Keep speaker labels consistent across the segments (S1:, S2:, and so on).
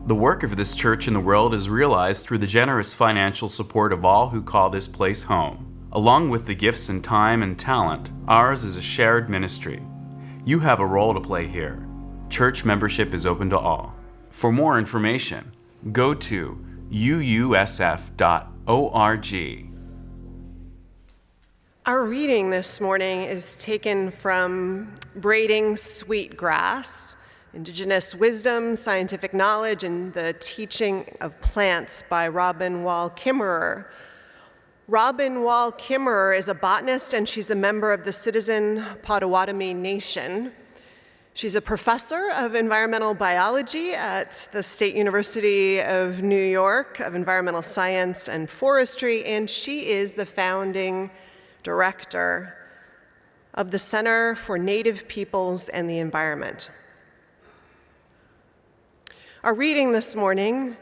S1: The work of this church in the world is realized through the generous financial support of all who call this place home. Along with the gifts and time and talent, ours is a shared ministry. You have a role to play here. Church membership is open to all. For more information, go to uusf.org.
S2: Our reading this morning is taken from Braiding Sweetgrass, Indigenous Wisdom, Scientific Knowledge, and the Teaching of Plants by Wall Kimmerer. Wall Kimmerer is a botanist, and she's a member of the Citizen Potawatomi Nation. She's a professor of environmental biology at the State University of New York of Environmental Science and Forestry, and she is the founding director of the Center for Native Peoples and the Environment. Our reading this morning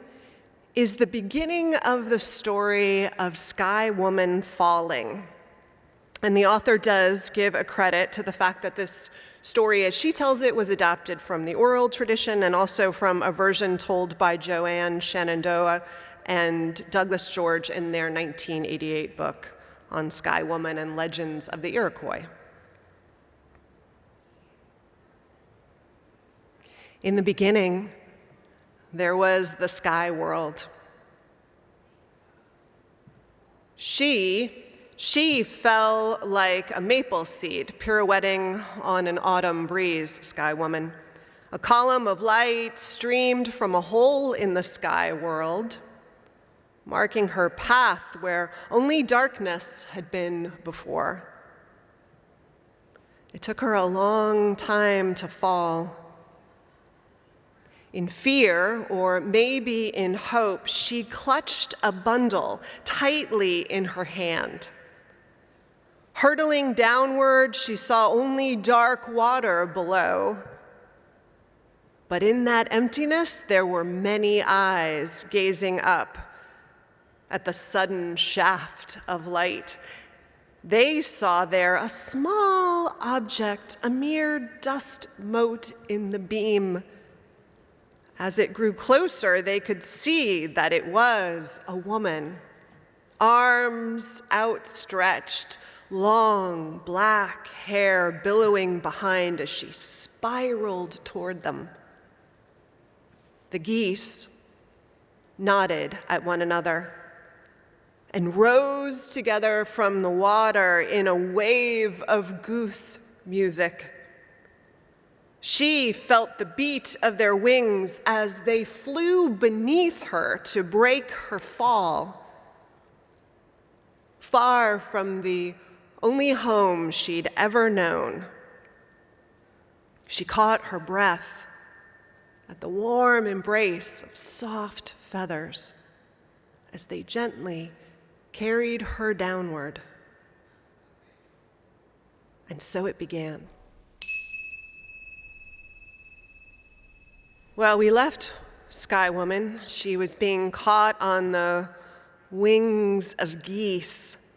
S2: is the beginning of the story of Sky Woman falling. And the author does give a credit to the fact that this story, as she tells it, was adapted from the oral tradition and also from a version told by Joanne Shenandoah and Douglas George in their 1988 book on Sky Woman and Legends of the Iroquois. In the beginning, there was the sky world. She fell like a maple seed pirouetting on an autumn breeze, Sky Woman. A column of light streamed from a hole in the sky world, marking her path where only darkness had been before. It took her a long time to fall. In fear, or maybe in hope, she clutched a bundle tightly in her hand. Hurtling downward, she saw only dark water below. But in that emptiness, there were many eyes gazing up at the sudden shaft of light. They saw there a small object, a mere dust mote in the beam. As it grew closer, they could see that it was a woman, arms outstretched, long black hair billowing behind as she spiraled toward them. The geese nodded at one another and rose together from the water in a wave of goose music. She felt the beat of their wings as they flew beneath her to break her fall. Far from the only home she'd ever known, she caught her breath at the warm embrace of soft feathers as they gently carried her downward. And so it began. Well, we left Sky Woman. She was being caught on the wings of geese.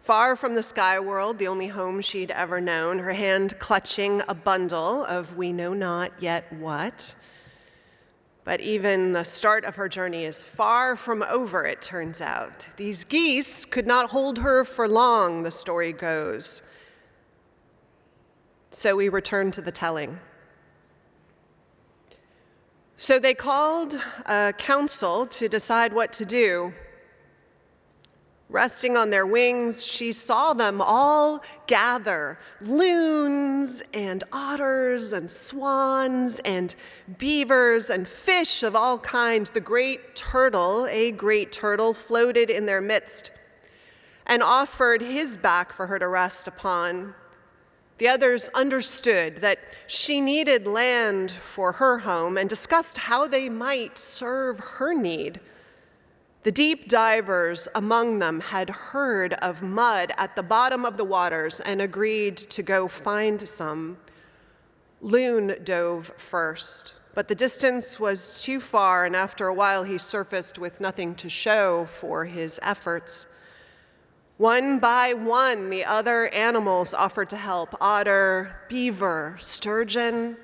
S2: Far from the sky world, the only home she'd ever known, her hand clutching a bundle of we know not yet what. But even the start of her journey is far from over, it turns out. These geese could not hold her for long, the story goes. So we return to the telling. So they called a council to decide what to do. Resting on their wings, she saw them all gather, loons and otters and swans and beavers and fish of all kinds. A great turtle, floated in their midst and offered his back for her to rest upon. The others understood that she needed land for her home and discussed how they might serve her need. The deep divers among them had heard of mud at the bottom of the waters and agreed to go find some. Loon dove first, but the distance was too far, and after a while he surfaced with nothing to show for his efforts. One by one, the other animals offered to help: otter, beaver, sturgeon.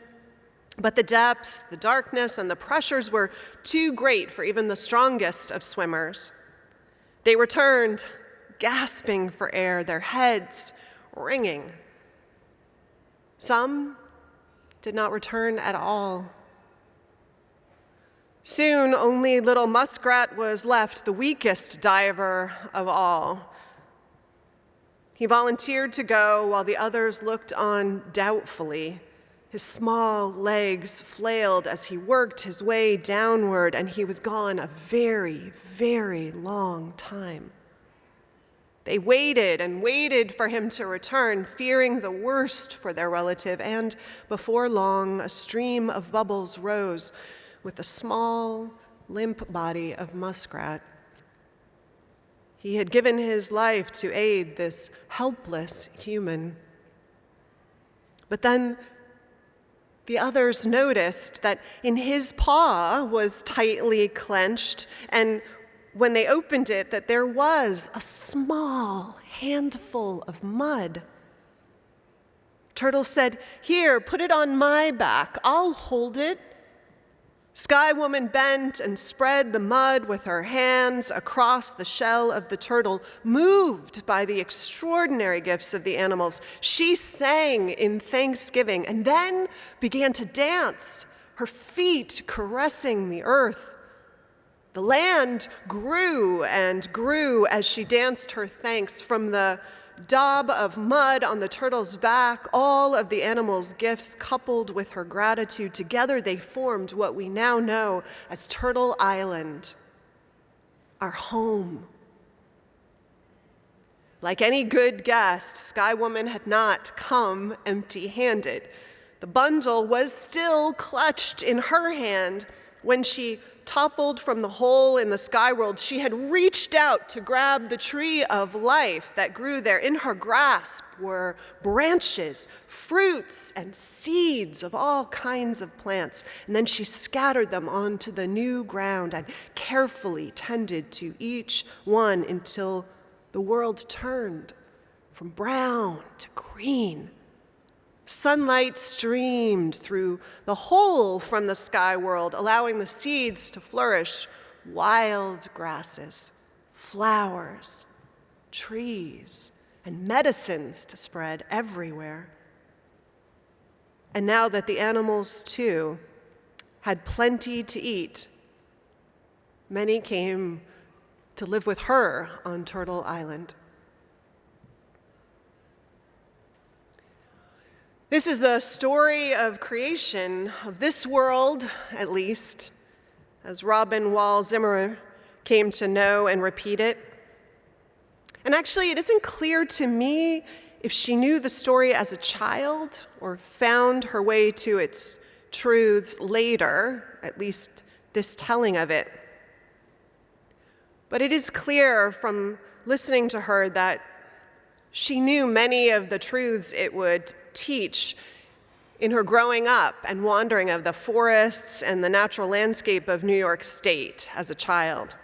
S2: But the depths, the darkness, and the pressures were too great for even the strongest of swimmers. They returned, gasping for air, their heads ringing. Some did not return at all. Soon, only little Muskrat was left, the weakest diver of all. He volunteered to go while the others looked on doubtfully. His small legs flailed as he worked his way downward, and he was gone a very, very long time. They waited and waited for him to return, fearing the worst for their relative, and before long, a stream of bubbles rose with the small, limp body of Muskrat. He had given his life to aid this helpless human. But then the others noticed that in his paw was tightly clenched, and when they opened it, that there was a small handful of mud. Turtle said, "Here, put it on my back. I'll hold it." Sky Woman bent and spread the mud with her hands across the shell of the turtle. Moved by the extraordinary gifts of the animals, she sang in thanksgiving and then began to dance, her feet caressing the earth. The land grew and grew as she danced her thanks. From the daub of mud on the turtle's back, all of the animal's gifts coupled with her gratitude, together they formed what we now know as Turtle Island, our home. Like any good guest, Sky Woman had not come empty-handed. The bundle was still clutched in her hand. When she toppled from the hole in the sky world, she had reached out to grab the tree of life that grew there. In her grasp were branches, fruits, and seeds of all kinds of plants. And then she scattered them onto the new ground and carefully tended to each one until the world turned from brown to green. Sunlight streamed through the hole from the sky world, allowing the seeds to flourish. Wild grasses, flowers, trees, and medicines to spread everywhere. And now that the animals, too, had plenty to eat, many came to live with her on Turtle Island. This is the story of creation, of this world, at least, as Robin Wall Kimmerer came to know and repeat it. And actually, it isn't clear to me if she knew the story as a child or found her way to its truths later, at least this telling of it. But it is clear from listening to her that she knew many of the truths it would teach in her growing up and wandering of the forests and the natural landscape of New York State as a child,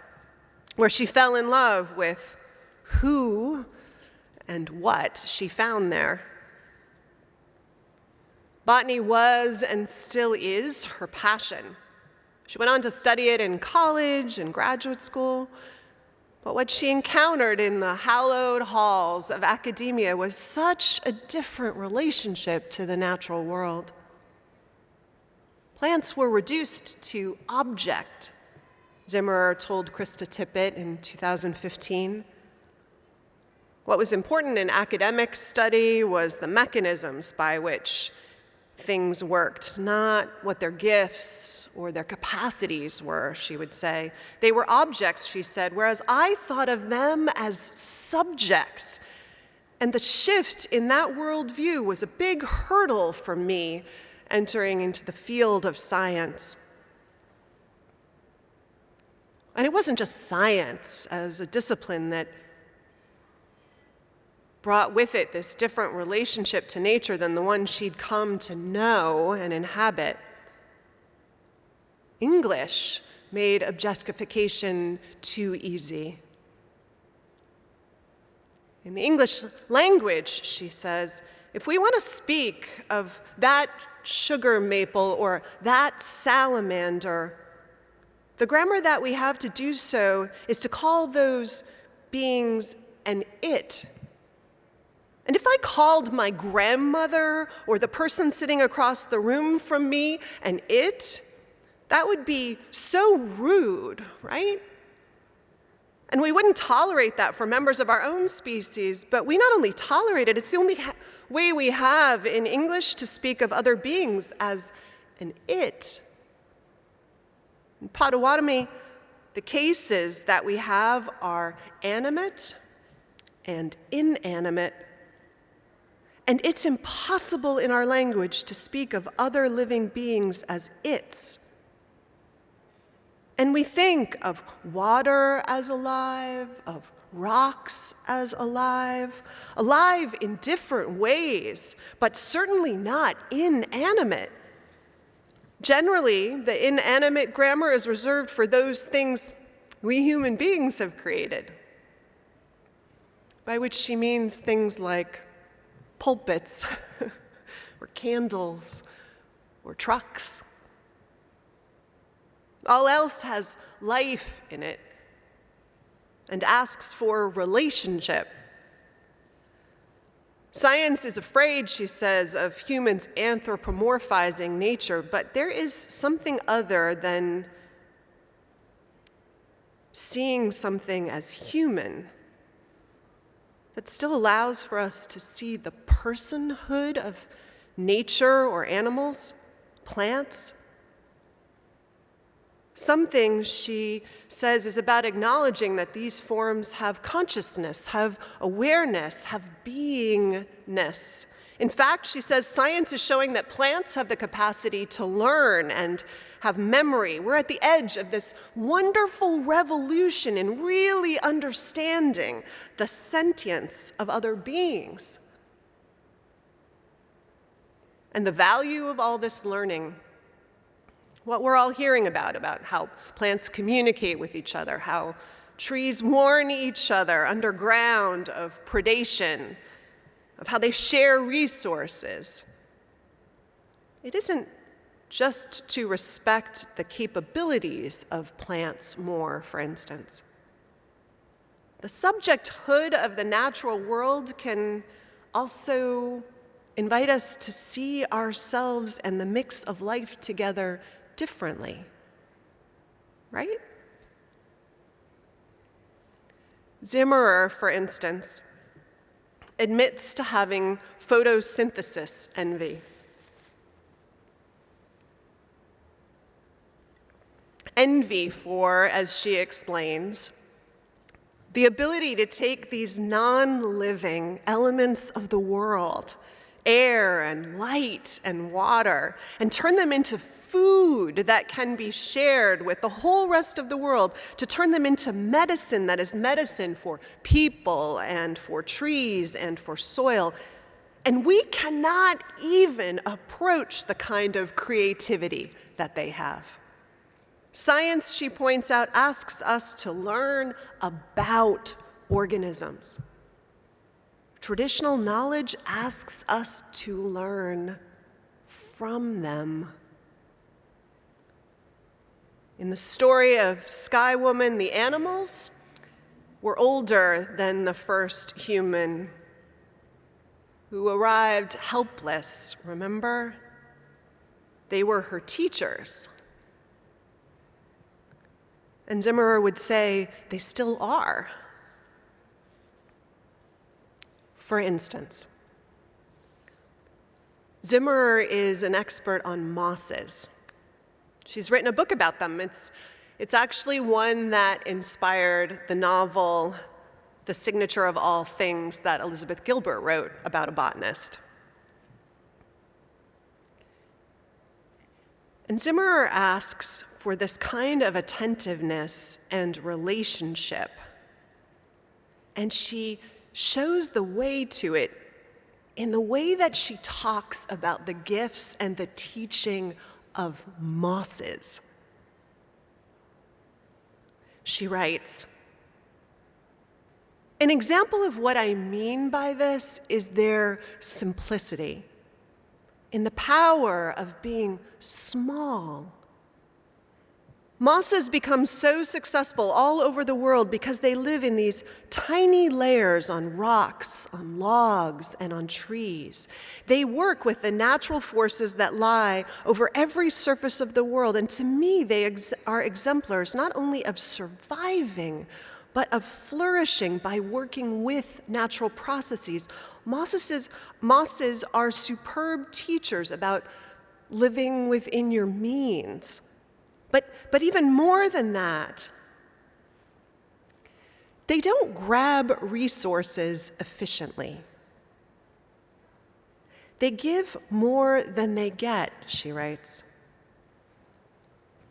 S2: where she fell in love with who and what she found there. Botany was and still is her passion. She went on to study it in college and graduate school. But what she encountered in the hallowed halls of academia was such a different relationship to the natural world. Plants were reduced to object, Kimmerer told Krista Tippett in 2015. What was important in academic study was the mechanisms by which things worked, not what their gifts or their capacities were, she would say. They were objects, she said, whereas I thought of them as subjects. And the shift in that worldview was a big hurdle for me entering into the field of science. And it wasn't just science as a discipline that brought with it this different relationship to nature than the one she'd come to know and inhabit. English made objectification too easy. In the English language, she says, if we want to speak of that sugar maple or that salamander, the grammar that we have to do so is to call those beings an it. And if I called my grandmother or the person sitting across the room from me an it, that would be so rude, right? And we wouldn't tolerate that for members of our own species, but we not only tolerate it, it's the only way we have in English to speak of other beings as an it. In Potawatomi, the cases that we have are animate and inanimate, and it's impossible in our language to speak of other living beings as its. And we think of water as alive, of rocks as alive, alive in different ways, but certainly not inanimate. Generally, the inanimate grammar is reserved for those things we human beings have created, by which she means things like pulpits, or candles, or trucks. All else has life in it and asks for relationship. Science is afraid, she says, of humans anthropomorphizing nature, but there is something other than seeing something as human that still allows for us to see the personhood of nature or animals, plants. Something, she says, is about acknowledging that these forms have consciousness, have awareness, have beingness. In fact, she says, science is showing that plants have the capacity to learn and have memory. We're at the edge of this wonderful revolution in really understanding the sentience of other beings. And the value of all this learning, what we're all hearing about how plants communicate with each other, how trees warn each other underground of predation, of how they share resources. It isn't just to respect the capabilities of plants more, for instance. The subjecthood of the natural world can also invite us to see ourselves and the mix of life together differently, right? Zimmerer, for instance, admits to having photosynthesis envy. Envy for, as she explains, the ability to take these non-living elements of the world, air and light and water, and turn them into food that can be shared with the whole rest of the world, to turn them into medicine that is medicine for people and for trees and for soil. And we cannot even approach the kind of creativity that they have. Science, she points out, asks us to learn about organisms. Traditional knowledge asks us to learn from them. In the story of Sky Woman, the animals were older than the first human who arrived helpless, remember? They were her teachers. And Zimmerer would say they still are. For instance, Zimmerer is an expert on mosses. She's written a book about them. It's actually one that inspired the novel The Signature of All Things that Elizabeth Gilbert wrote about a botanist. And Zimmerer asks for this kind of attentiveness and relationship. And she shows the way to it in the way that she talks about the gifts and the teaching of mosses. She writes, An example of what I mean by this is their simplicity, in the power of being small. Mosses become so successful all over the world because they live in these tiny layers on rocks, on logs, and on trees. They work with the natural forces that lie over every surface of the world, and to me, they are exemplars not only of surviving, but of flourishing by working with natural processes. Mosses are superb teachers about living within your means. But even more than that, they don't grab resources efficiently. They give more than they get, she writes.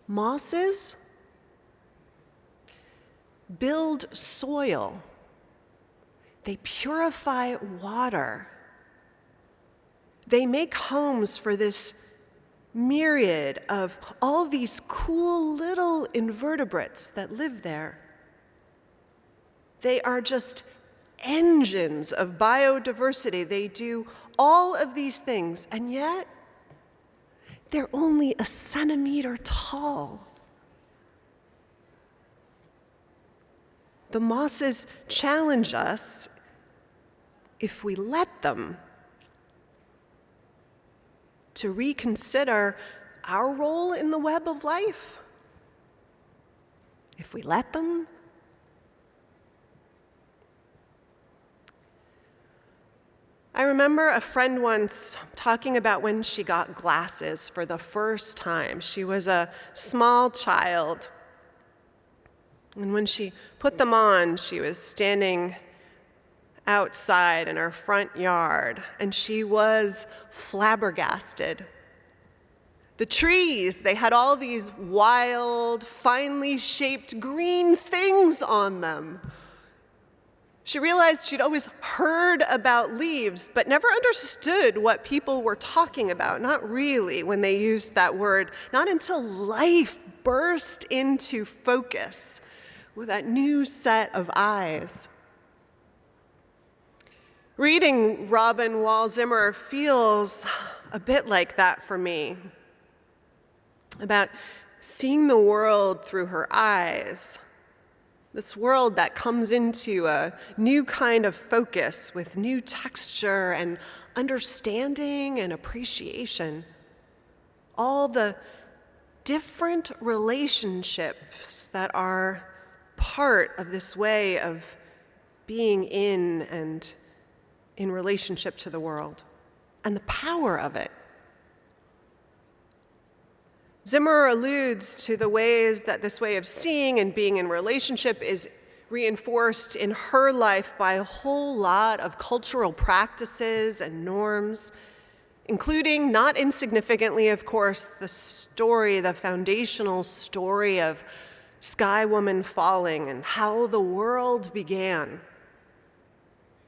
S2: Mosses build soil. They purify water. They make homes for this myriad of all these cool little invertebrates that live there. They are just engines of biodiversity. They do all of these things, and yet they're only a centimeter tall. The mosses challenge us, if we let them, to reconsider our role in the web of life. If we let them. I remember a friend once talking about when she got glasses for the first time. She was a small child, and when she put them on, she was standing outside in her front yard, and she was flabbergasted. The trees, they had all these wild, finely shaped green things on them. She realized she'd always heard about leaves, but never understood what people were talking about, not really when they used that word, not until life burst into focus with that new set of eyes. Reading Robin Wall Kimmerer feels a bit like that for me, about seeing the world through her eyes, this world that comes into a new kind of focus with new texture and understanding and appreciation. All the different relationships that are part of this way of being in and in relationship to the world, and the power of it. Kimmerer alludes to the ways that this way of seeing and being in relationship is reinforced in her life by a whole lot of cultural practices and norms, including, not insignificantly, of course, the foundational story of Sky Woman falling and how the world began.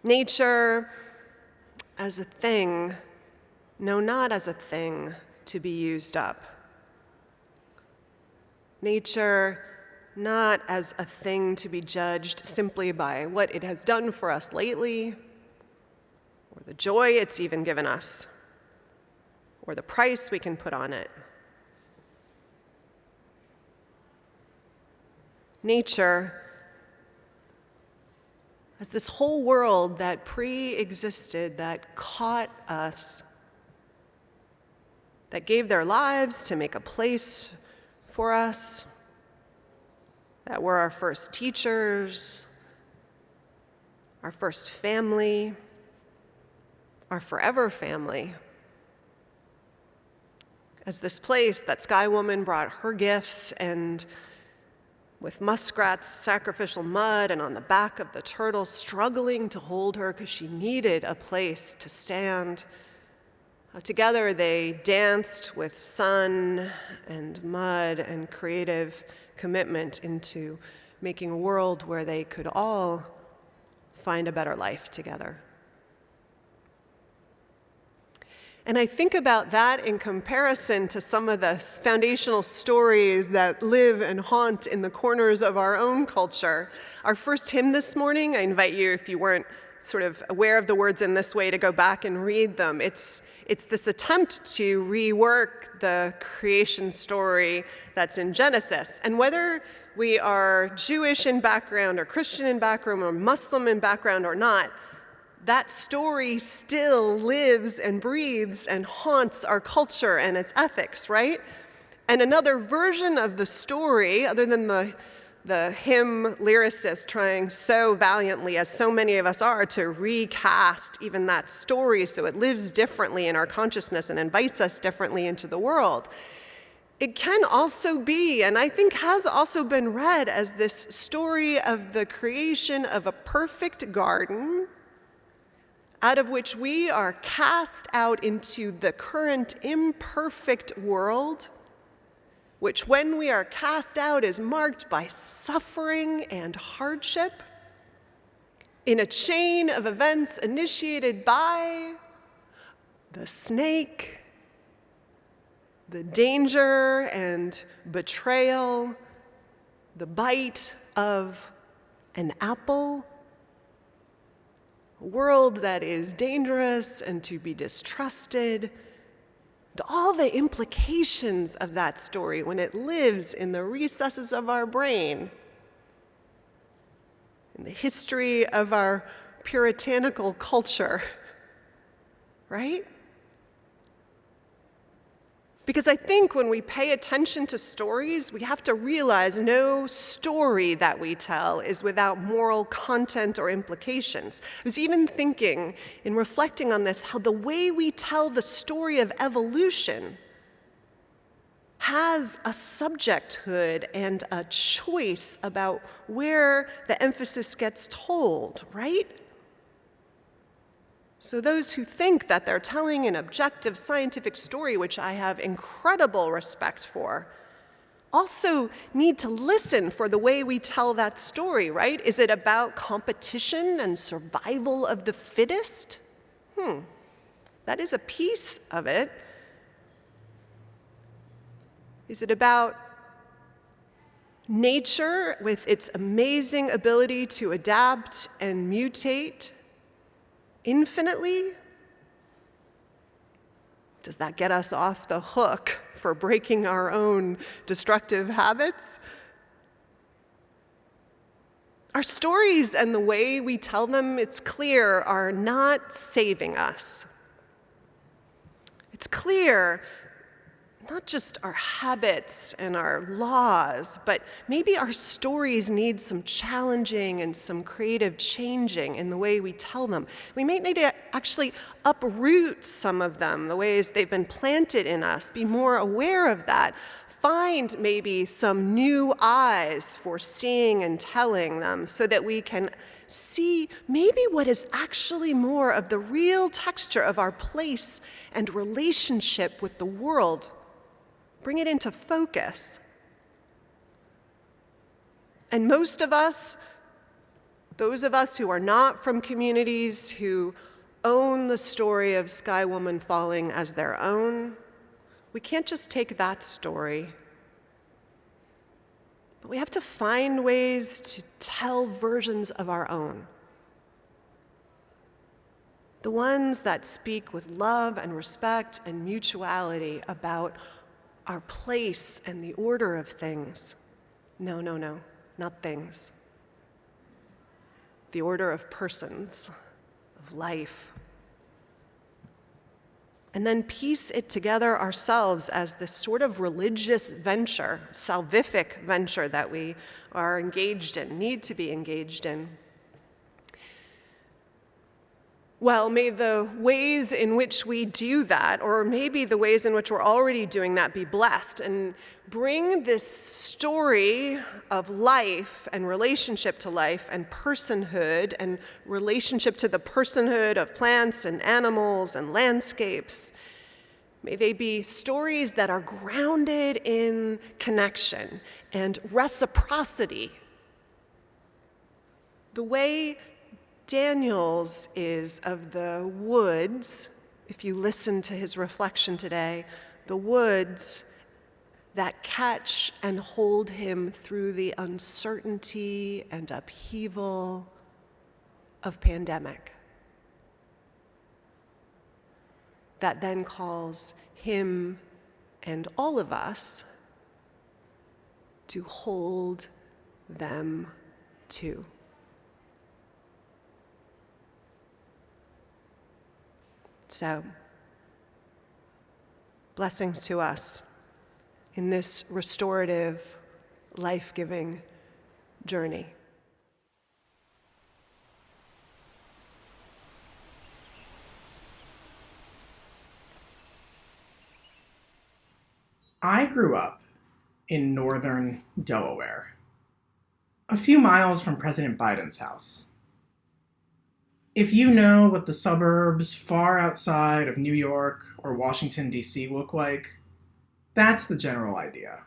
S2: Nature as a thing, no, not as a thing to be used up. Nature not as a thing to be judged simply by what it has done for us lately, or the joy it's even given us, or the price we can put on it. Nature as this whole world that pre-existed, that caught us, that gave their lives to make a place for us, that were our first teachers, our first family, our forever family. As this place that Sky Woman brought her gifts, and with muskrat's sacrificial mud and on the back of the turtle struggling to hold her because she needed a place to stand. Together they danced with sun and mud and creative commitment into making a world where they could all find a better life together. And I think about that in comparison to some of the foundational stories that live and haunt in the corners of our own culture. Our first hymn this morning, I invite you, if you weren't sort of aware of the words in this way, to go back and read them. It's this attempt to rework the creation story that's in Genesis. And whether we are Jewish in background or Christian in background or Muslim in background or not, that story still lives and breathes and haunts our culture and its ethics, right? And another version of the story, other than the hymn lyricist trying so valiantly, as so many of us are, to recast even that story so it lives differently in our consciousness and invites us differently into the world. It can also be, and I think has also been read as this story of the creation of a perfect garden out of which we are cast out into the current imperfect world, which when we are cast out is marked by suffering and hardship in a chain of events initiated by the snake, the danger and betrayal, the bite of an apple, a world that is dangerous and to be distrusted, all the implications of that story when it lives in the recesses of our brain, in the history of our puritanical culture, right? Because I think when we pay attention to stories, we have to realize no story that we tell is without moral content or implications. I was even thinking, in reflecting on this, how the way we tell the story of evolution has a subjecthood and a choice about where the emphasis gets told, right? So those who think that they're telling an objective scientific story, which I have incredible respect for, also need to listen for the way we tell that story, right? Is it about competition and survival of the fittest? That is a piece of it. Is it about nature with its amazing ability to adapt and mutate infinitely? Does that get us off the hook for breaking our own destructive habits? Our stories and the way we tell them, it's clear, are not saving us. It's clear not just our habits and our laws, but maybe our stories need some challenging and some creative changing in the way we tell them. We may need to actually uproot some of them, the ways they've been planted in us, be more aware of that, find maybe some new eyes for seeing and telling them so that we can see maybe what is actually more of the real texture of our place and relationship with the world. Bring it into focus. And most of us, those of us who are not from communities who own the story of Sky Woman falling as their own, we can't just take that story. But we have to find ways to tell versions of our own. The ones that speak with love and respect and mutuality about our place and the order of things. No, not things. The order of persons, of life. And then piece it together ourselves as this sort of religious venture, salvific venture that we are engaged in, need to be engaged in. Well, may the ways in which we do that, or maybe the ways in which we're already doing that, be blessed and bring this story of life and relationship to life and personhood and relationship to the personhood of plants and animals and landscapes. May they be stories that are grounded in connection and reciprocity. The way Daniel's is of the woods if you listen to his reflection today, the woods that catch and hold him through the uncertainty and upheaval of pandemic, that then calls him and all of us to hold them too. So, blessings to us in this restorative, life-giving journey.
S3: I grew up in northern Delaware, a few miles from President Biden's house. If you know what the suburbs far outside of New York or Washington, D.C. look like, that's the general idea.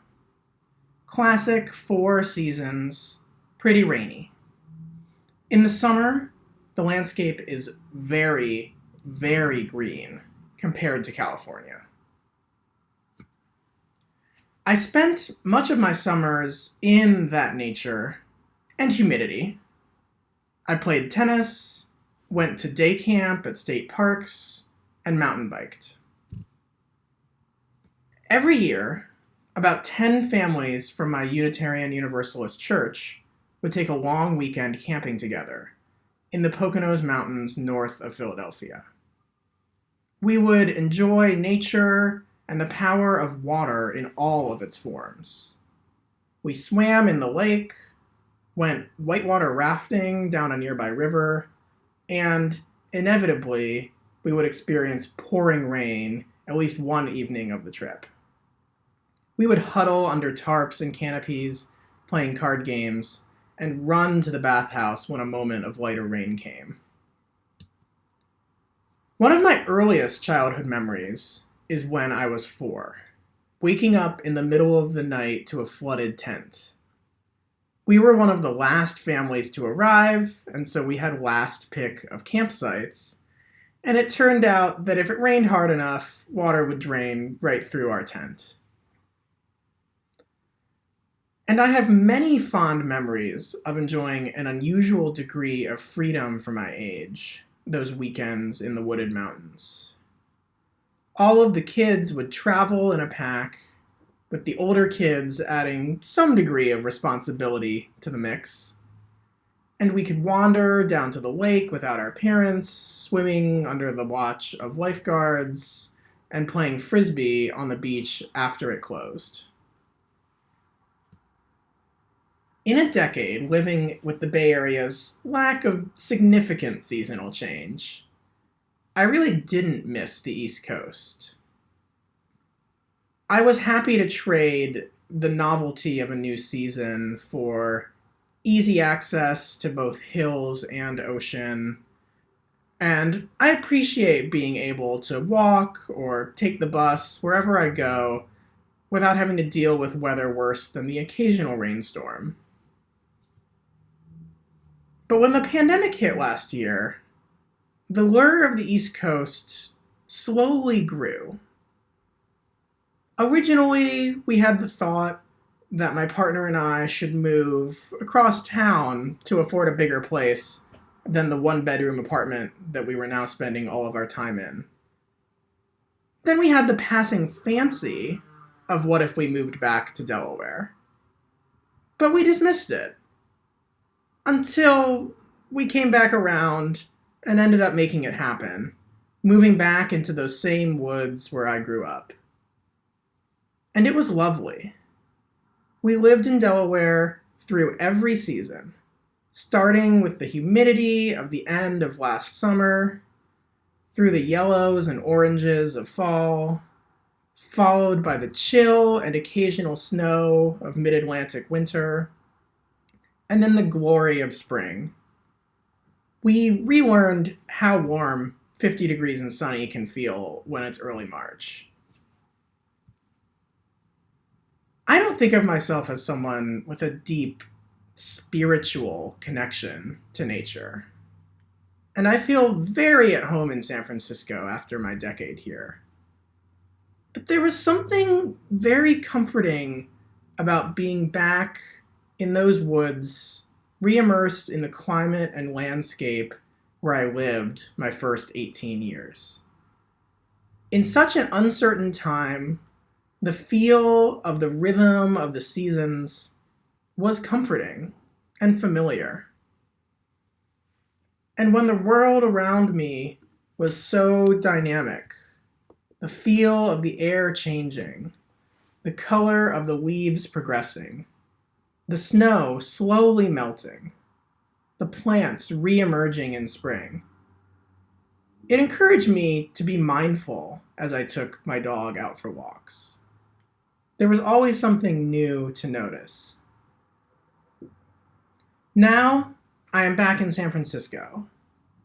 S3: Classic 4 seasons, pretty rainy. In the summer, the landscape is very, very green compared to California. I spent much of my summers in that nature and humidity. I played tennis, went to day camp at state parks, and mountain biked. Every year, about 10 families from my Unitarian Universalist church would take a long weekend camping together in the Poconos Mountains north of Philadelphia. We would enjoy nature and the power of water in all of its forms. We swam in the lake, went whitewater rafting down a nearby river, and inevitably, we would experience pouring rain at least one evening of the trip. We would huddle under tarps and canopies, playing card games, and run to the bathhouse when a moment of lighter rain came. One of my earliest childhood memories is when I was 4, waking up in the middle of the night to a flooded tent. We were one of the last families to arrive, and so we had last pick of campsites, and it turned out that if it rained hard enough, water would drain right through our tent. And I have many fond memories of enjoying an unusual degree of freedom for my age, those weekends in the wooded mountains. All of the kids would travel in a pack, with the older kids adding some degree of responsibility to the mix. And we could wander down to the lake without our parents, swimming under the watch of lifeguards, and playing frisbee on the beach after it closed. In a decade living with the Bay Area's lack of significant seasonal change, I really didn't miss the East Coast. I was happy to trade the novelty of a new season for easy access to both hills and ocean, and I appreciate being able to walk or take the bus wherever I go without having to deal with weather worse than the occasional rainstorm. But when the pandemic hit last year, the lure of the East Coast slowly grew. Originally, we had the thought that my partner and I should move across town to afford a bigger place than the 1-bedroom apartment that we were now spending all of our time in. Then we had the passing fancy of what if we moved back to Delaware. But we dismissed it. Until we came back around and ended up making it happen, moving back into those same woods where I grew up. And it was lovely. We lived in Delaware through every season, starting with the humidity of the end of last summer, through the yellows and oranges of fall, followed by the chill and occasional snow of mid-Atlantic winter, and then the glory of spring. We relearned how warm 50 degrees and sunny can feel when it's early March. I don't think of myself as someone with a deep spiritual connection to nature. and I feel very at home in San Francisco after my decade here. But there was something very comforting about being back in those woods, re-immersed in the climate and landscape where I lived my first 18 years. In such an uncertain time, the feel of the rhythm of the seasons was comforting and familiar. And when the world around me was so dynamic, the feel of the air changing, the color of the leaves progressing, the snow slowly melting, the plants re-emerging in spring, it encouraged me to be mindful as I took my dog out for walks. There was always something new to notice. Now, I am back in San Francisco,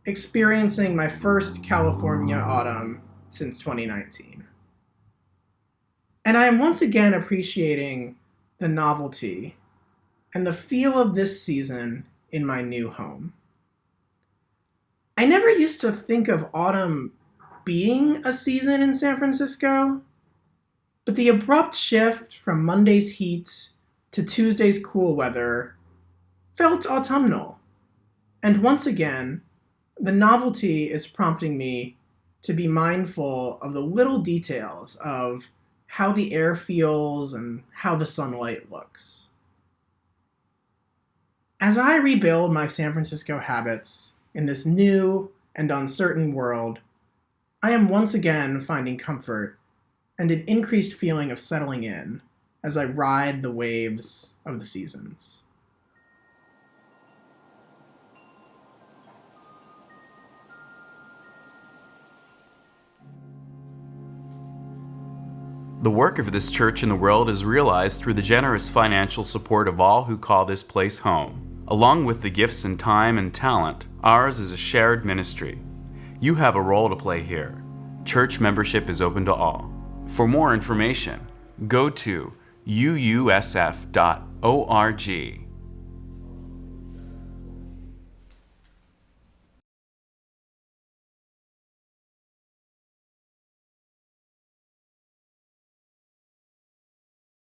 S3: experiencing my first California autumn since 2019. And I am once again appreciating the novelty and the feel of this season in my new home. I never used to think of autumn being a season in San Francisco, but the abrupt shift from Monday's heat to Tuesday's cool weather felt autumnal. And once again, the novelty is prompting me to be mindful of the little details of how the air feels and how the sunlight looks. As I rebuild my San Francisco habits in this new and uncertain world, I am once again finding comfort and an increased feeling of settling in as I ride the waves of the seasons.
S1: The work of this church in the world is realized through the generous financial support of all who call this place home. Along with the gifts and time and talent, ours is a shared ministry. You have a role to play here. Church membership is open to all. For more information, go to uusf.org.